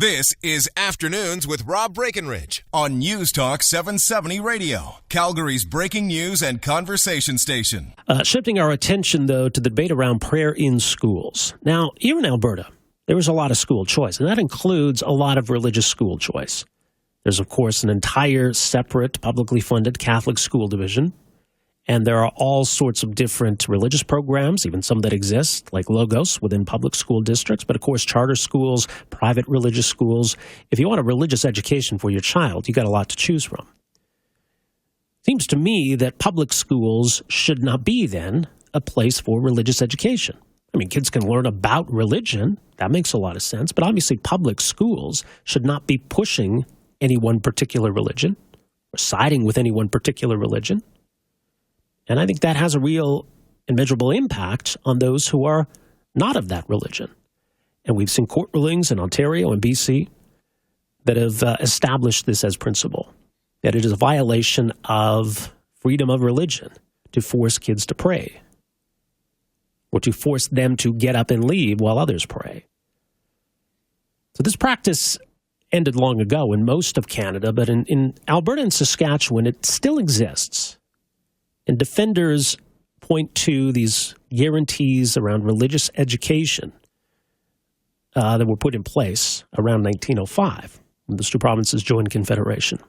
This is Afternoons with Rob Breakenridge on News Talk 770 Radio, Calgary's breaking news and conversation station. Shifting our attention, though, to the debate around prayer in schools. Now, here in Alberta, there is a lot of school choice, and that includes a lot of religious school choice. There's, of course, an entire separate publicly funded Catholic school division, and there are all sorts of different religious programs, even some that exist, like Logos, within public school districts, but of course charter schools, private religious schools. If you want a religious education for your child, you got a lot to choose from. Seems to me that public schools should not be, then, a place for religious education. I mean, kids can learn about religion. That makes a lot of sense. But obviously, public schools should not be pushing any one particular religion or siding with any one particular religion. And I think that has a real and measurable impact on those who are not of that religion. And we've seen court rulings in Ontario and BC that have established this as principle, that it is a violation of freedom of religion to force kids to pray or to force them to get up and leave while others pray. So this practice ended long ago in most of Canada, but in Alberta and Saskatchewan, it still exists. And defenders point to these guarantees around religious education that were put in place around 1905 when the two provinces joined Confederation.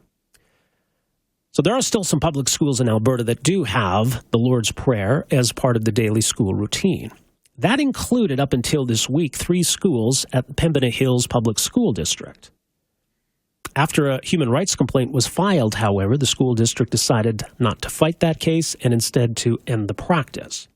So there are still some public schools in Alberta that do have the Lord's Prayer as part of the daily school routine. That included, up until this week, 3 schools at the Pembina Hills Public School District. After a human rights complaint was filed, however, the school district decided not to fight that case and instead to end the practice.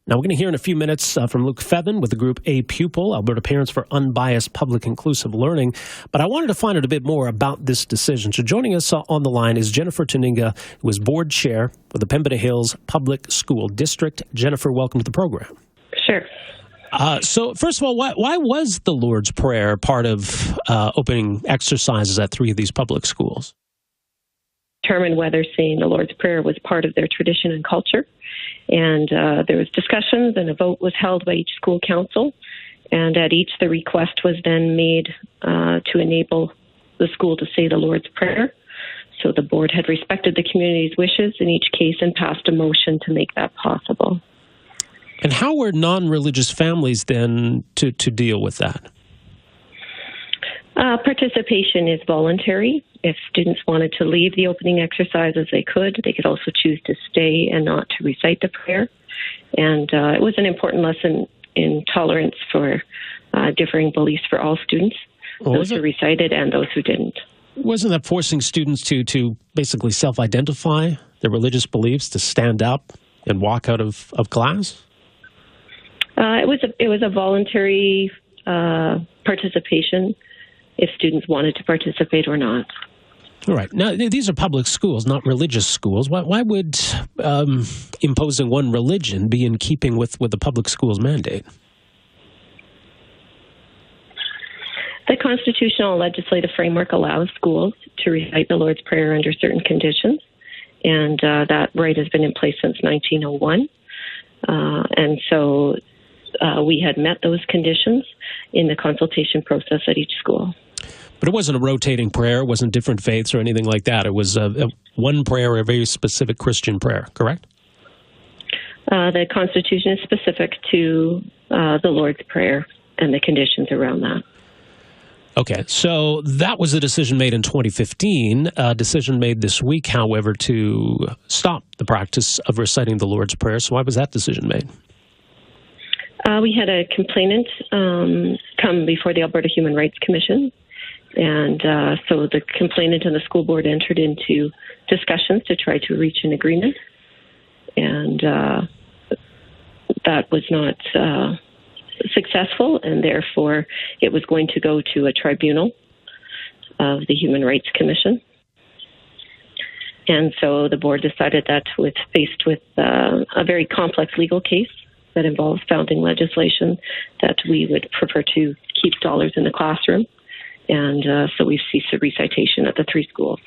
Now, we're going to hear in a few minutes from Luke Fevin with the group A Pupil, Alberta Parents for Unbiased Public Inclusive Learning. But I wanted to find out a bit more about this decision. So joining us on the line is Jennifer Tuninga, who is board chair for the Pembina Hills Public School District. Jennifer, welcome to the program. Sure. So, first of all, why was the Lord's Prayer part of opening exercises at 3 of these public schools? Determine whether saying the Lord's Prayer was part of their tradition and culture. And there was discussions and a vote was held by each school council. And at each, the request was then made to enable the school to say the Lord's Prayer. So the board had respected the community's wishes in each case and passed a motion to make that possible. And how were non-religious families then to deal with that? Participation is voluntary. If students wanted to leave the opening exercises, they could. They could also choose to stay and not to recite the prayer. And it was an important lesson in tolerance for differing beliefs for all students, those who recited and those who didn't. Wasn't that forcing students to basically self-identify their religious beliefs, to stand up and walk out of class? It was a voluntary participation if students wanted to participate or not. All right. Now, these are public schools, not religious schools. Why would imposing one religion be in keeping with the public schools mandate? The constitutional legislative framework allows schools to recite the Lord's Prayer under certain conditions, and that right has been in place since 1901. And so we had met those conditions in the consultation process at each school. But it wasn't a rotating prayer. It wasn't different faiths or anything like that. It was one prayer, a very specific Christian prayer, correct? The Constitution is specific to the Lord's Prayer and the conditions around that. Okay, so that was a decision made in 2015, a decision made this week, however, to stop the practice of reciting the Lord's Prayer. So why was that decision made? We had a complainant come before the Alberta Human Rights Commission, and so the complainant and the school board entered into discussions to try to reach an agreement, and that was not successful, and therefore it was going to go to a tribunal of the Human Rights Commission. And so the board decided that faced with a very complex legal case that involves founding legislation, that we would prefer to keep dollars in the classroom. And so we've ceased the recitation at the 3 schools.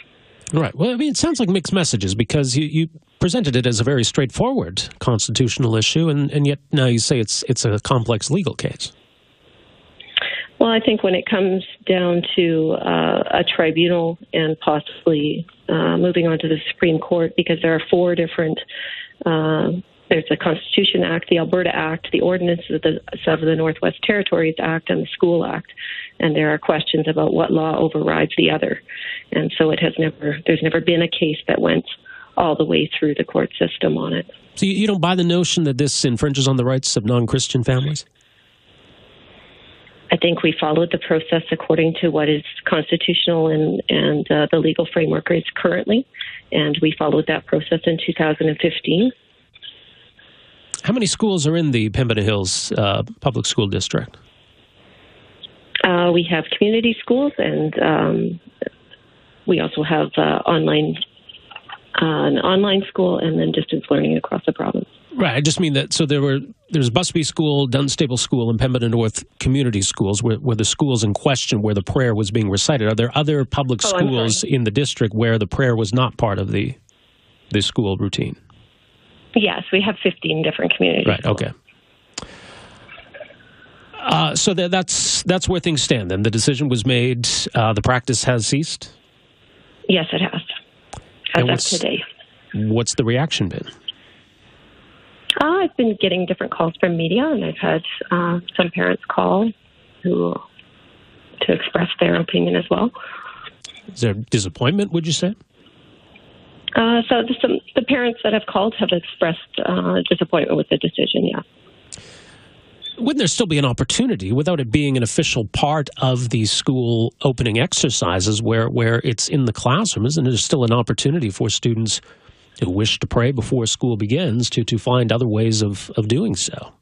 Right. Well, I mean, it sounds like mixed messages because you presented it as a very straightforward constitutional issue, and yet now you say it's a complex legal case. Well, I think when it comes down to a tribunal and possibly moving on to the Supreme Court, because there are four different, there's the Constitution Act, the Alberta Act, the Ordinances of the Northwest Territories Act, and the School Act, and there are questions about what law overrides the other. And so there's never been a case that went all the way through the court system on it. So you don't buy the notion that this infringes on the rights of non-Christian families? I think we followed the process according to what is constitutional and the legal framework is currently, and we followed that process in 2015. How many schools are in the Pembina Hills Public School District? We have community schools, and we also have an online school, and then distance learning across the province. Right. I just mean that. So there's Busby School, Dunstable School, and Pembina North Community Schools were the schools in question where the prayer was being recited. Are there other public schools in the district where the prayer was not part of the school routine? Yes, we have 15 different communities. Right. Okay. So that's where things stand. Then the decision was made. The practice has ceased. Yes, it has. As of today. What's the reaction been? I've been getting different calls from media, and I've had some parents call to express their opinion as well. Is there disappointment, would you say? So the parents that have called have expressed disappointment with the decision, yeah. Wouldn't there still be an opportunity, without it being an official part of the school opening exercises where it's in the classroom, isn't there still an opportunity for students who wish to pray before school begins to find other ways of doing so?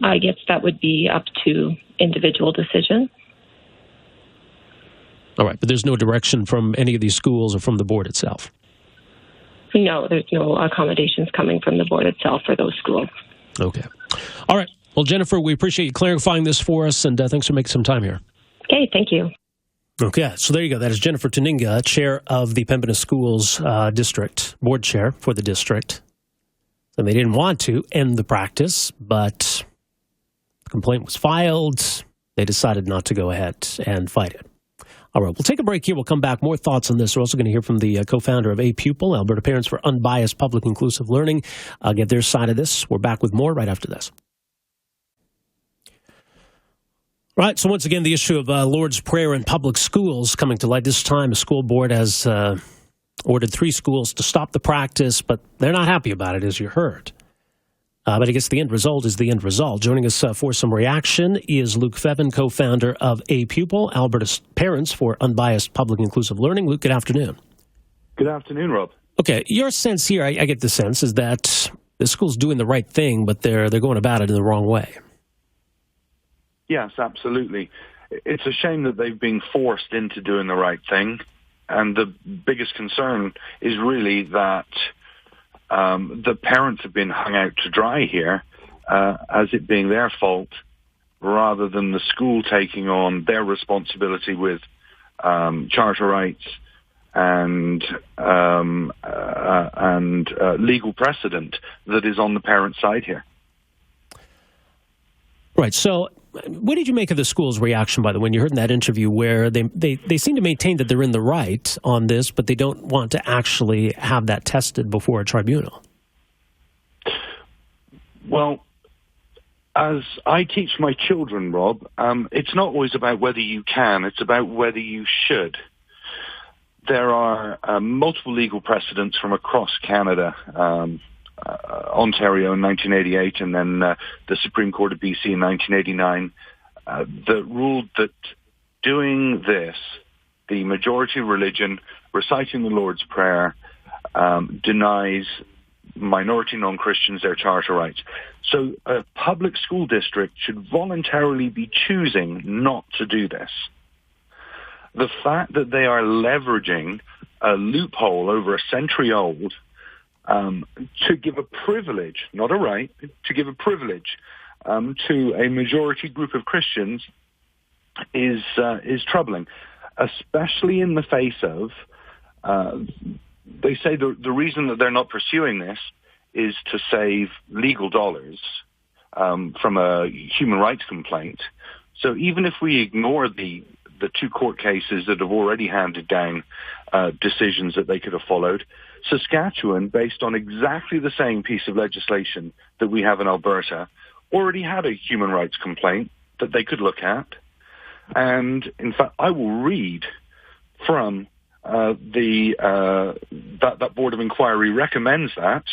I guess that would be up to individual decision. All right, but there's no direction from any of these schools or from the board itself? No, there's no accommodations coming from the board itself for those schools. Okay. All right. Well, Jennifer, we appreciate you clarifying this for us, and thanks for making some time here. Okay, thank you. Okay, so there you go. That is Jennifer Tuninga, chair of the Pembina Schools District, board chair for the district. And they didn't want to end the practice, but the complaint was filed. They decided not to go ahead and fight it. All right, we'll take a break here. We'll come back. More thoughts on this. We're also going to hear from the co-founder of A Pupil, Alberta Parents for Unbiased Public Inclusive Learning. I'll get their side of this. We're back with more right after this. Right, so once again, the issue of Lord's Prayer in public schools coming to light. This time, a school board has ordered 3 schools to stop the practice, but they're not happy about it, as you heard. But I guess the end result is the end result. Joining us for some reaction is Luke Fevin, co-founder of A Pupil, Alberta's Parents for Unbiased Public Inclusive Learning. Luke, good afternoon. Good afternoon, Rob. Okay, your sense here, I get the sense, is that the school's doing the right thing, but they're going about it in the wrong way. Yes, absolutely. It's a shame that they've been forced into doing the right thing. And the biggest concern is really that the parents have been hung out to dry here as it being their fault rather than the school taking on their responsibility with charter rights and legal precedent that is on the parent side here. Right. So what did you make of the school's reaction, by the way, when you heard in that interview where they seem to maintain that they're in the right on this, but they don't want to actually have that tested before a tribunal? Well, as I teach my children, Rob, it's not always about whether you can, it's about whether you should. There are multiple legal precedents from across Canada, Ontario in 1988 and then the Supreme Court of BC in 1989 that ruled that doing this, the majority religion, reciting the Lord's Prayer, denies minority non-Christians their charter rights. So a public school district should voluntarily be choosing not to do this. The fact that they are leveraging a loophole over a century old to give a privilege, not a right, to give a privilege to a majority group of Christians is troubling, especially in the face of, they say the reason that they're not pursuing this is to save legal dollars from a human rights complaint. So even if we ignore the two court cases that have already handed down decisions that they could have followed, Saskatchewan, based on exactly the same piece of legislation that we have in Alberta, already had a human rights complaint that they could look at. And in fact, I will read from that Board of Inquiry recommends that.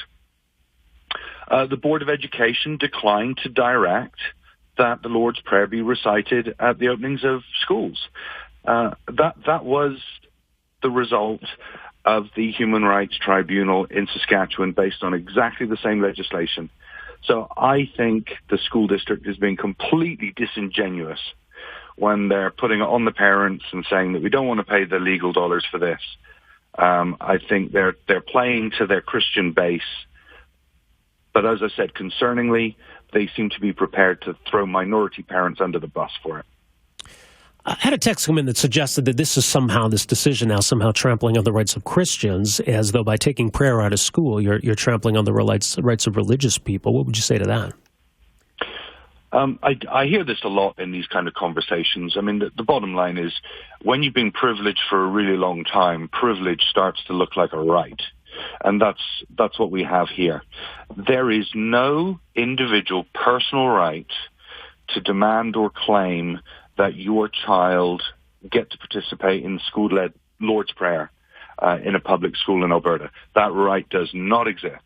The Board of Education declined to direct that the Lord's Prayer be recited at the openings of schools. That was the result of the Human Rights Tribunal in Saskatchewan based on exactly the same legislation. So I think the school district is being completely disingenuous when they're putting it on the parents and saying that we don't want to pay the legal dollars for this. I think they're playing to their Christian base. But as I said, concerningly, they seem to be prepared to throw minority parents under the bus for it. I had a text come in that suggested that this decision now somehow trampling on the rights of Christians, as though by taking prayer out of school, you're trampling on the rights of religious people. What would you say to that? I hear this a lot in these kind of conversations. I mean, the bottom line is, when you've been privileged for a really long time, privilege starts to look like a right. And that's what we have here. There is no individual personal right to demand or claim that your child get to participate in school-led Lord's Prayer in a public school in Alberta. That right does not exist.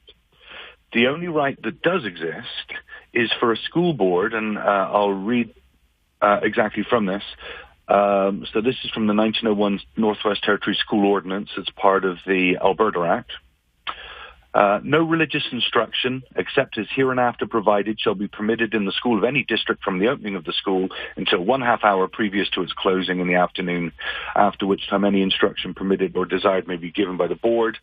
The only right that does exist is for a school board, and I'll read exactly from this. So this is from the 1901 Northwest Territory School Ordinance. It's part of the Alberta Act. No religious instruction, except as hereinafter provided, shall be permitted in the school of any district from the opening of the school until 1/2 hour previous to its closing in the afternoon, after which time any instruction permitted or desired may be given by the board.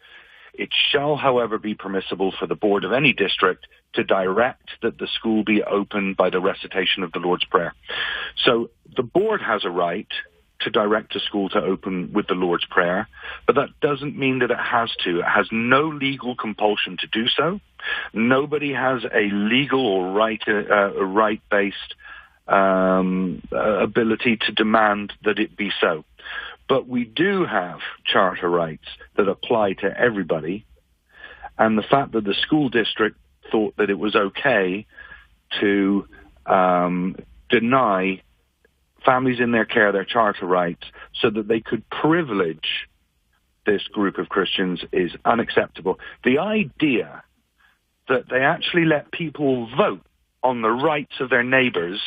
It shall, however, be permissible for the board of any district to direct that the school be opened by the recitation of the Lord's Prayer. So the board has a right to direct a school to open with the Lord's Prayer, but that doesn't mean that it has to. It has no legal compulsion to do so. Nobody has a legal or right-based ability to demand that it be so. But we do have charter rights that apply to everybody, and the fact that the school district thought that it was okay to deny families in their care their charter rights so that they could privilege this group of Christians is unacceptable. The idea that they actually let people vote on the rights of their neighbors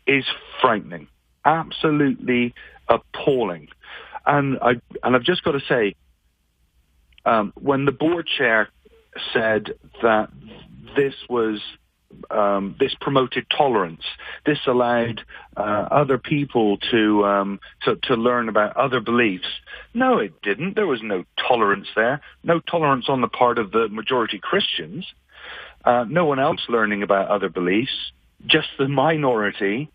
is frightening, absolutely appalling. And I've just got to say, when the board chair said that this promoted tolerance, this allowed other people to learn about other beliefs. No, it didn't. There was no tolerance there. No tolerance on the part of the majority Christians. No one else learning about other beliefs. Just the minority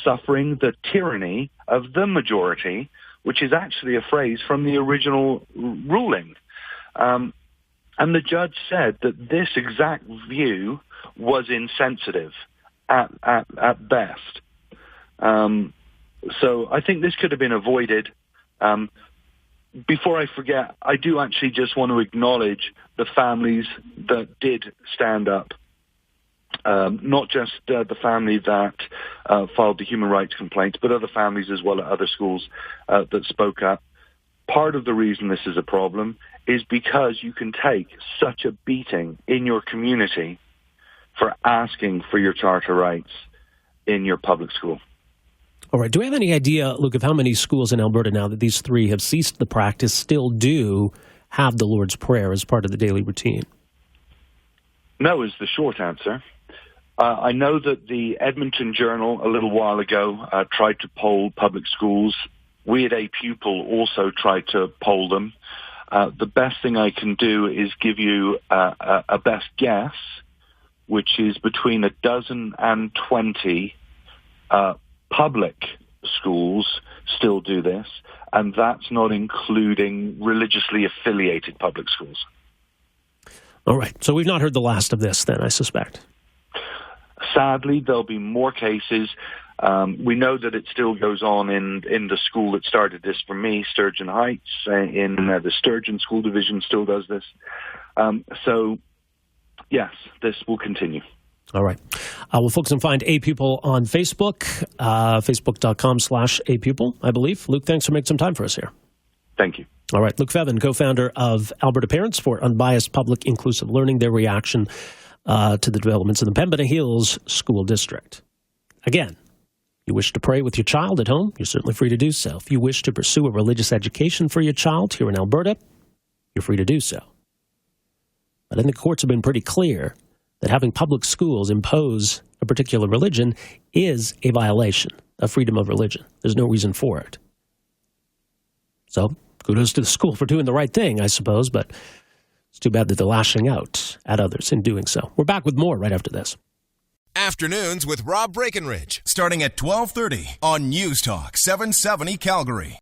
suffering the tyranny of the majority, which is actually a phrase from the original ruling. And the judge said that this exact view was insensitive at best. So I think this could have been avoided. Before I forget, I do actually just want to acknowledge the families that did stand up. Not just the family that filed the human rights complaint, but other families as well at other schools that spoke up. Part of the reason this is a problem is because you can take such a beating in your community for asking for your charter rights in your public school. All right. Do we have any idea, Luke, of how many schools in Alberta now that these three have ceased the practice still do have the Lord's Prayer as part of the daily routine? No is the short answer. I know that the Edmonton Journal a little while ago tried to poll public schools. We at A Pupil also tried to poll them. The best thing I can do is give you a best guess, which is between 12 and 20 public schools still do this, and that's not including religiously affiliated public schools. All right. So we've not heard the last of this then, I suspect. Sadly, there'll be more cases. We know that it still goes on in the school that started this for me, Sturgeon Heights, in the Sturgeon School Division still does this. So, yes, this will continue. All right. Well, folks can find A Pupil on Facebook, facebook.com/A Pupil, I believe. Luke, thanks for making some time for us here. Thank you. All right. Luke Fevin, co-founder of Alberta Parents for Unbiased Public Inclusive Learning, their reaction to the developments in the Pembina Hills School District. Again, you wish to pray with your child at home, you're certainly free to do so. If you wish to pursue a religious education for your child here in Alberta, you're free to do so. But I think the courts have been pretty clear that having public schools impose a particular religion is a violation of freedom of religion. There's no reason for it. So, kudos to the school for doing the right thing, I suppose, but it's too bad that they're lashing out at others in doing so. We're back with more right after this. Afternoons with Rob Breakenridge, starting at 12:30 on News Talk 770 Calgary.